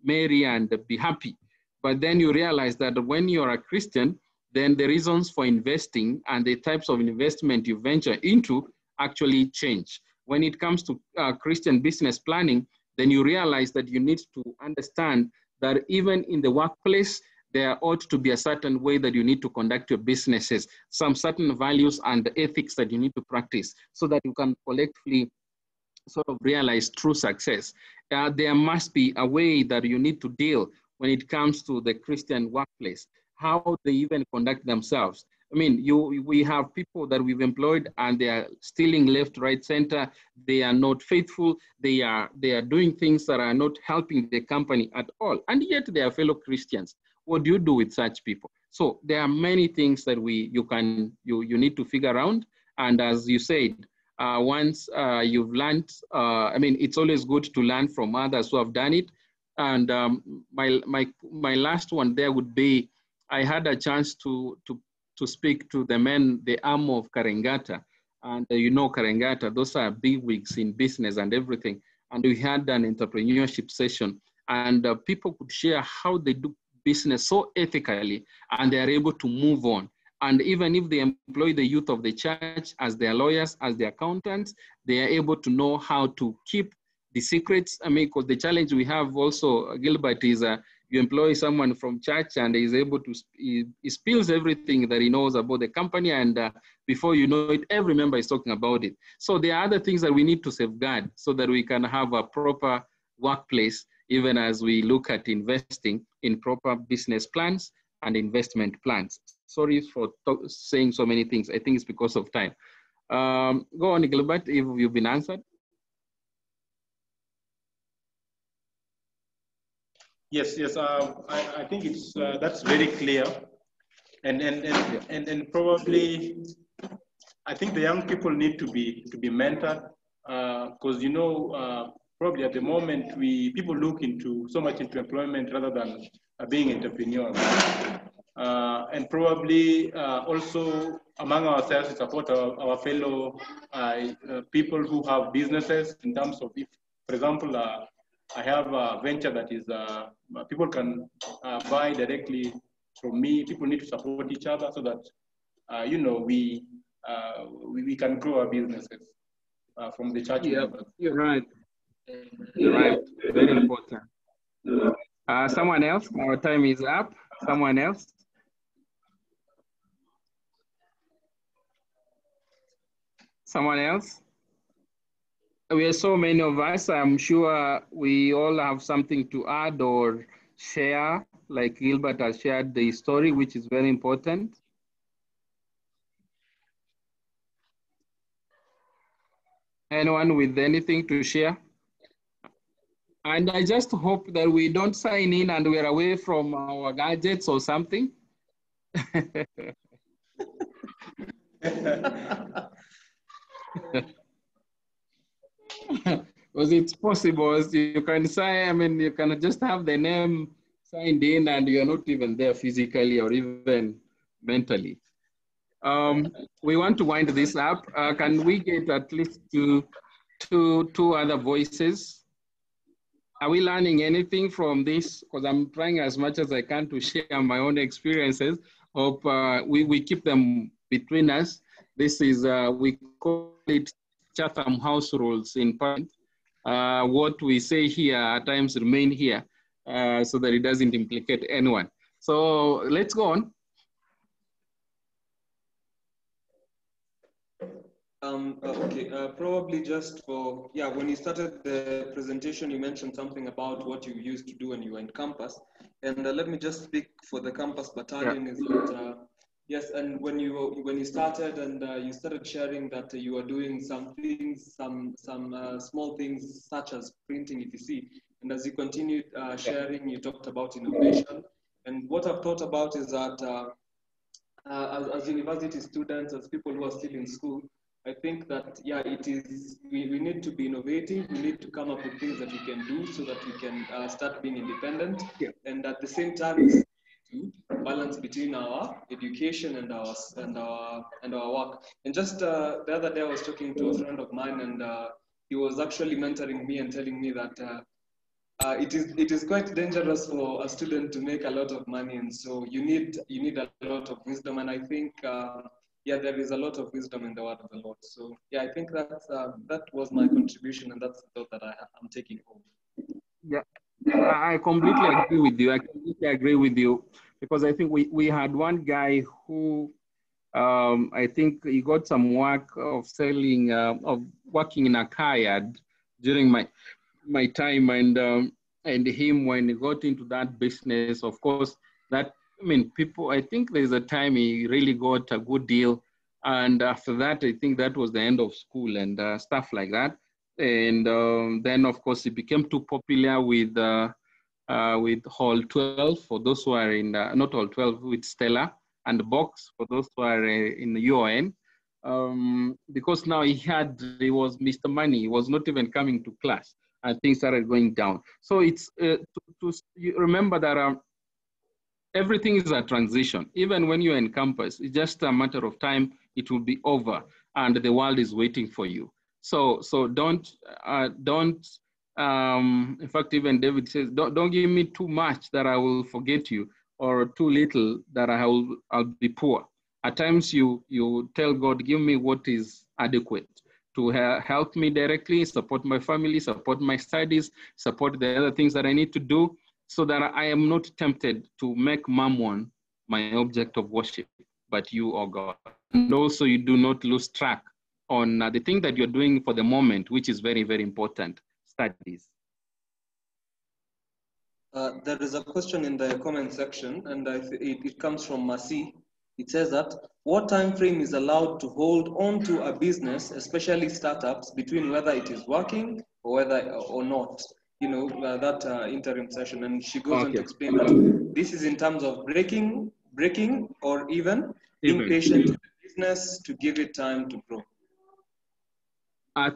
marry and be happy. But then you realize that when you're a Christian, then the reasons for investing and the types of investment you venture into actually change. When it comes to Christian business planning, then you realize that you need to understand that even in the workplace, there ought to be a certain way that you need to conduct your businesses, some certain values and ethics that you need to practice so that you can collectively sort of realize true success. There must be a way that you need to deal when it comes to the Christian workplace, how they even conduct themselves. I mean, we have people that we've employed and they are stealing left, right, center. They are not faithful. They are doing things that are not helping the company at all. And yet they are fellow Christians. What do you do with such people? So there are many things that you need to figure out. And as you said, once you've learned, I mean, it's always good to learn from others who have done it. And my last one there would be, I had a chance to speak to the men, the arm of Karengata. And you know Karengata, those are big wigs in business and everything. And we had an entrepreneurship session and people could share how they do business so ethically and they are able to move on. And even if they employ the youth of the church as their lawyers, as their accountants, they are able to know how to keep the secrets. I mean, because the challenge we have also, Gilbert, is you employ someone from church and he's able to, he spills everything that he knows about the company and before you know it, every member is talking about it. So there are other things that we need to safeguard so that we can have a proper workplace, even as we look at investing in proper business plans and investment plans. Sorry for saying so many things. I think it's because of time. Go on, Gilbert, if you've been answered. Yes. I think it's that's very clear, and probably I think the young people need to be mentored because probably at the moment people look so much into employment rather than being entrepreneurs, and probably also among ourselves to support our fellow people who have businesses in terms of if, for example. I have a venture that is, people can buy directly from me. People need to support each other so that, we can grow our businesses from the church. Yeah, you're right. You're right. Very important. Someone else? Our time is up. Someone else? Someone else? We are so many of us. I'm sure we all have something to add or share, like Gilbert has shared the story, which is very important. Anyone with anything to share? And I just hope that we don't sign in and we're away from our gadgets or something. Because it's possible, you can say, I mean, you can just have the name signed in and you're not even there physically or even mentally. We want to wind this up. Can we get at least two other voices? Are we learning anything from this? Because I'm trying as much as I can to share my own experiences. Hope we keep them between us. This is, we call it Chatham House rules in Parliament. What we say here at times remain here so that it doesn't implicate anyone. So let's go on. Okay, probably just for, when you started the presentation, you mentioned something about what you used to do when you were in campus. And let me just speak for the campus battalion is that, yes, and when you started and you started sharing that you are doing some things, some small things such as printing, if you see. And as you continued sharing, you talked about innovation. And what I've thought about is that as university students, as people who are still in school, I think that, it is, we need to be innovative. We need to come up with things that we can do so that we can start being independent. And at the same time, balance between our education and our work. And just the other day, I was talking to a friend of mine, and he was actually mentoring me and telling me that it is quite dangerous for a student to make a lot of money, and so you need a lot of wisdom. And I think yeah, there is a lot of wisdom in the word of the Lord. So yeah, I think that was my contribution, and that's the thought that I'm taking home. Yeah, I completely agree with you. I completely agree with you, because I think we had one guy who I think he got some work of selling, of working in a car yard during my time, and him, when he got into that business, of course, that, I mean, people, I think there's a time he really got a good deal, and after that, I think that was the end of school and stuff like that. And then, of course, he became too popular with Hall 12 for those who are in, not Hall 12, with Stella, and Box for those who are in the UON. Because now he was Mr. Money. He was not even coming to class, and things started going down. So it's you remember that everything is a transition. Even when you're in campus, it's just a matter of time. It will be over, and the world is waiting for you. So don't. In fact, even David says, don't give me too much that I will forget you, or too little that I'll be poor. At times you tell God, give me what is adequate to help me directly, support my family, support my studies, support the other things that I need to do, so that I am not tempted to make Mammon my object of worship, but you, or God. And also you do not lose track on the thing that you're doing for the moment, which is very, very important, studies. There is a question in the comment section, and it comes from Masi. It says that, what time frame is allowed to hold on to a business, especially startups, between whether it is working or whether or not? You know, that interim session. And she goes on to explain that this is in terms of breaking, or even being patient with the business to give it time to grow.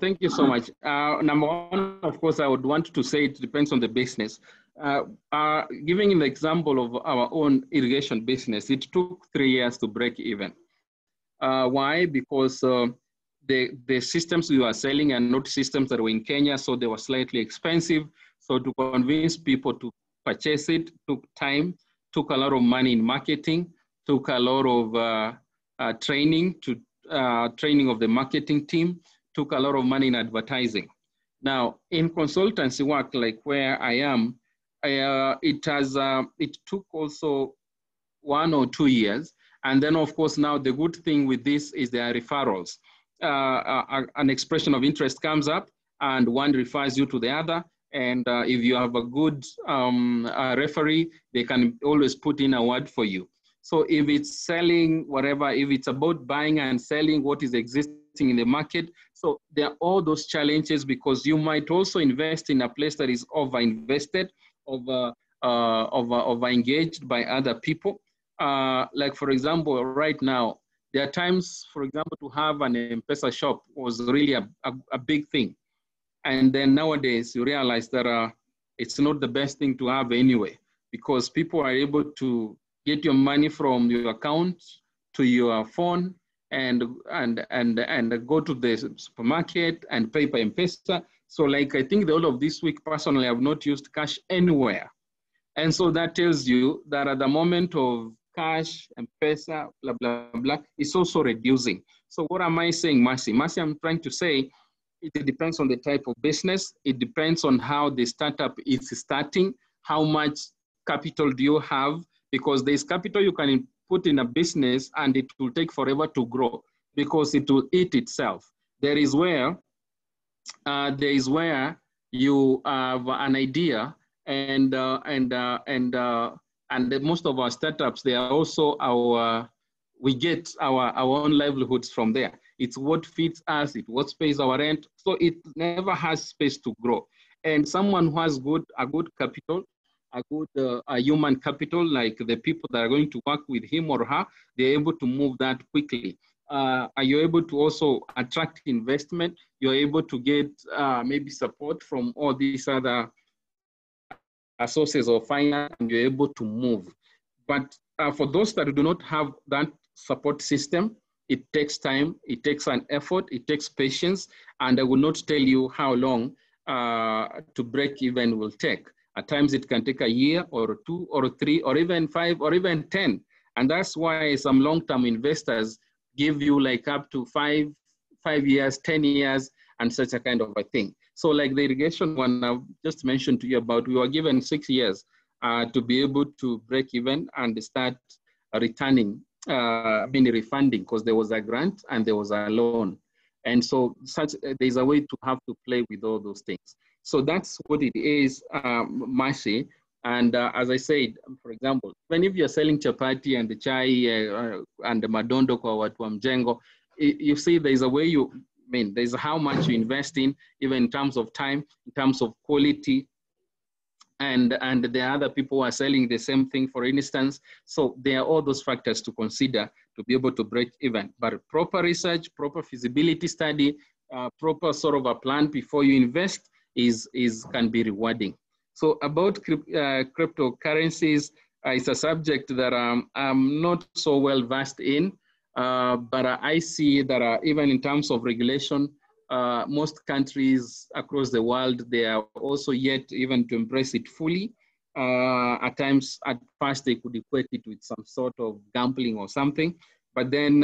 Thank you so much. Number one, of course, I would want to say it depends on the business. Giving an example of our own irrigation business, it took 3 years to break even. Why? Because the systems we were selling are not systems that were in Kenya, so they were slightly expensive. So to convince people to purchase it took time, took a lot of money in marketing, took a lot of training of the marketing team, took a lot of money in advertising. Now, in consultancy work, like where I am, it took also 1 or 2 years. And then, of course, now the good thing with this is there are referrals. An expression of interest comes up, and one refers you to the other. And if you have a good referee, they can always put in a word for you. So if it's selling whatever, if it's about buying and selling what is existing in the market, so there are all those challenges, because you might also invest in a place that is over-invested, over-engaged by other people. Like, for example, right now, there are times, for example, to have an M-Pesa shop was really a big thing. And then nowadays, you realize that it's not the best thing to have anyway, because people are able to get your money from your account to your phone and go to the supermarket and pay by M-Pesa. So like, I think the whole of this week, personally, I've not used cash anywhere. And so that tells you that at the moment of cash, M-Pesa, blah, blah, blah, it's also reducing. So what am I saying, Mercy? Mercy, I'm trying to say, it depends on the type of business. It depends on how the startup is starting. How much capital do you have? Because there's capital you can put in a business and it will take forever to grow because it will eat itself. There is where you have an idea, and most of our startups, they are also we get our own livelihoods from there. It's what feeds us, it's what pays our rent. So it never has space to grow. And someone who has a good capital, a human capital, like the people that are going to work with him or her, they're able to move that quickly. Are you able to also attract investment? You're able to get maybe support from all these other sources of finance, and you're able to move. But for those that do not have that support system, it takes time, it takes an effort, it takes patience, and I will not tell you how long to break even will take. At times it can take a year or 2 or 3 or even 5 or even 10. And that's why some long-term investors give you like up to 5 years, 10 years, and such a kind of a thing. So like the irrigation one I just mentioned to you about, we were given 6 years to be able to break even and start returning, refunding, because there was a grant and there was a loan. And so there's a way to have to play with all those things. So that's what it is, Mashi. And as I said, for example, even if you're selling chapati and the chai and the madondo kwa watu wa mjengo, you see there's a way there's how much you invest in, even in terms of time, in terms of quality, and there are other people who are selling the same thing, for instance. So there are all those factors to consider to be able to break even. But proper research, proper feasibility study, proper sort of a plan before you invest can be rewarding. So about cryptocurrencies, it's a subject that I'm not so well versed in, but I see that even in terms of regulation, most countries across the world, they are also yet even to embrace it fully. At times, at first, they could equate it with some sort of gambling or something. But then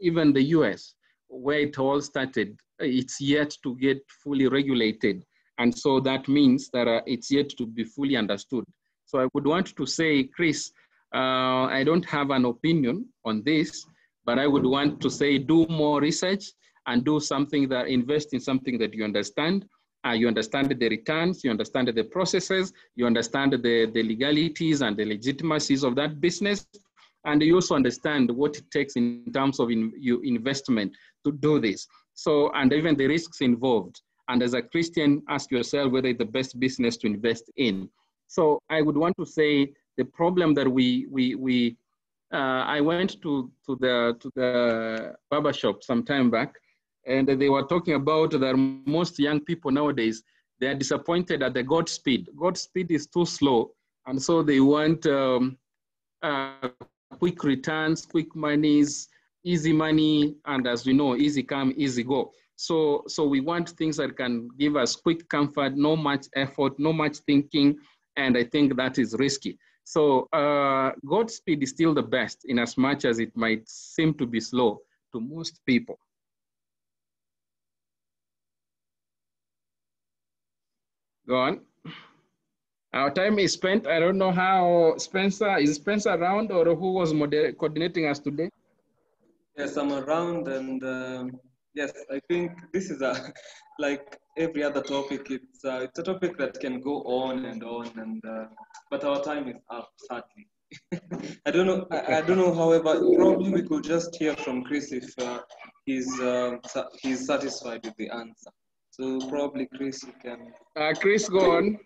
even the US, where it all started, it's yet to get fully regulated. And so that means that it's yet to be fully understood. So I would want to say, Chris, I don't have an opinion on this, but I would want to say do more research and do something that invest in something that you understand. You understand the returns, you understand the processes, you understand the legalities and the legitimacies of that business. And you also understand what it takes in terms of investment to do this. So, and even the risks involved. And as a Christian, ask yourself whether it's the best business to invest in. So I would want to say the problem that I went to the barber shop some time back, and they were talking about that most young people nowadays, they are disappointed at the Godspeed. Godspeed is too slow. And so they want quick returns, quick monies, easy money, and as we know, easy come, easy go. So we want things that can give us quick comfort, no much effort, no much thinking, and I think that is risky. So Godspeed is still the best in as much as it might seem to be slow to most people. Go on. Our time is spent. I don't know how Spencer, is Spencer around or who was coordinating us today? Yes, I'm around, and yes, I think this is like every other topic. It's a topic that can go on, and but our time is up, sadly. I don't know. I don't know. However, probably we could just hear from Chris if he's satisfied with the answer. So probably Chris, you can. Chris, go on.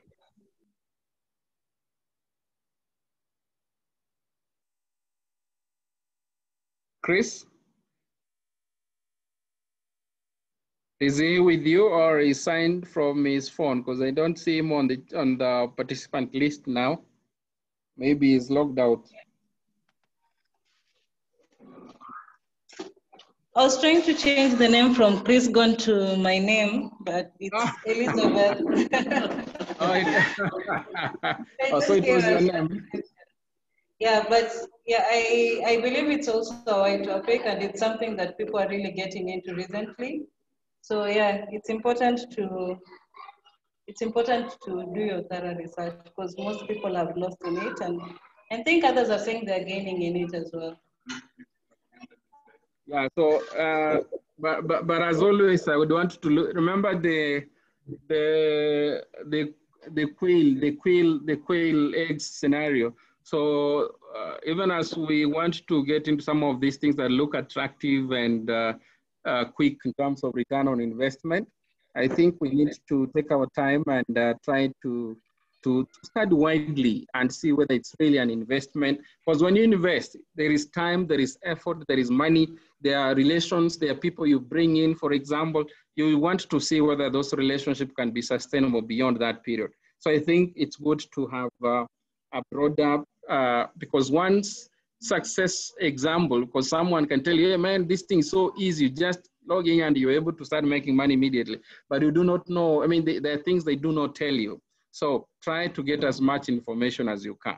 Chris? Is he with you or he signed from his phone? Because I don't see him on the participant list now. Maybe he's logged out. I was trying to change the name from Chris Gone to my name, but it's Elizabeth. So it was your name. Yeah, but yeah, I believe it's also a white topic, and it's something that people are really getting into recently. So yeah, it's important to do your thorough research, because most people have lost in it, and I think others are saying they're gaining in it as well. Yeah. So, but as always, I would want to remember the quail eggs scenario. So even as we want to get into some of these things that look attractive and quick in terms of return on investment, I think we need to take our time and try to study widely and see whether it's really an investment. Because when you invest, there is time, there is effort, there is money, there are relations, there are people you bring in. For example, you want to see whether those relationships can be sustainable beyond that period. So I think it's good to have a broader because once success example, because someone can tell you, hey man, this thing is so easy, just log in and you're able to start making money immediately. But you do not know, I mean, there are things they do not tell you. So try to get as much information as you can.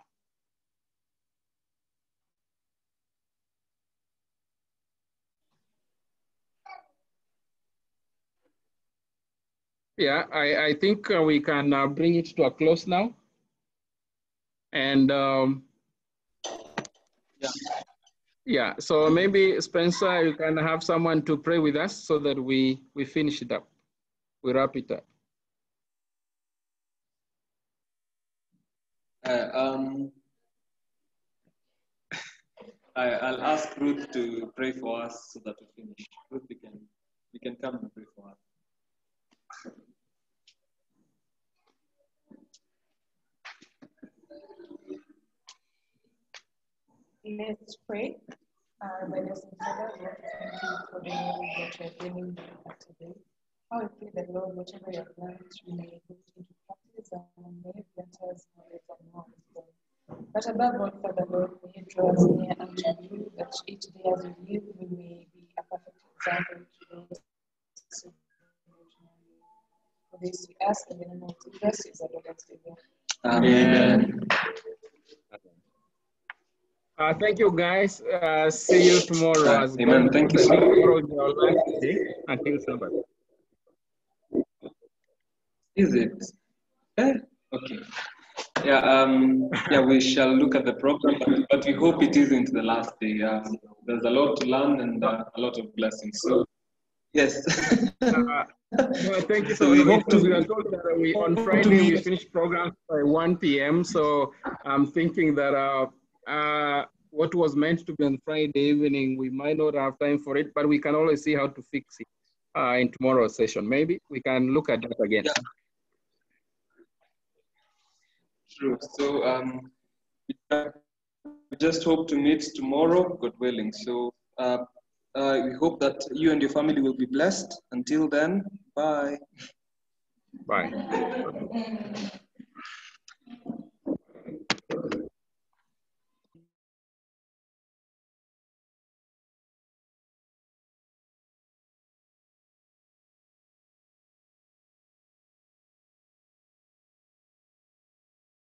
Yeah, I think we can bring it to a close now. And yeah, so maybe Spencer, you can have someone to pray with us so that we finish it up. We wrap it up. I'll ask Ruth to pray for us so that we finish. Ruth, you can come and pray for us. Let's pray. My blessed Father, Lord, thank you for the knowledge that you are giving today. How I pray that, Lord, whatever you have learned, we may put into practice and may grant us knowledge and more wisdom. But above all, Father, Lord, may you draw us near unto you, that each day as we live, we may be a perfect example to those. For this we ask in the name of Jesus, is our Lord and Savior. Amen. Thank you, guys. See you tomorrow. Amen. Thank you so much. Tomorrow is your last day until Sabbath. Is it? Okay. Yeah, we shall look at the program, but we hope it isn't the last day. There's a lot to learn and a lot of blessings. So, yes. No, thank you So so we much. hope to- We are told that on Friday we finish programs by 1 p.m. So I'm thinking that what was meant to be on Friday evening, we might not have time for it, but we can always see how to fix it in tomorrow's session. Maybe we can look at that again. Yeah. True. So we just hope to meet tomorrow, God willing. So we hope that you and your family will be blessed. Until then, bye. Bye.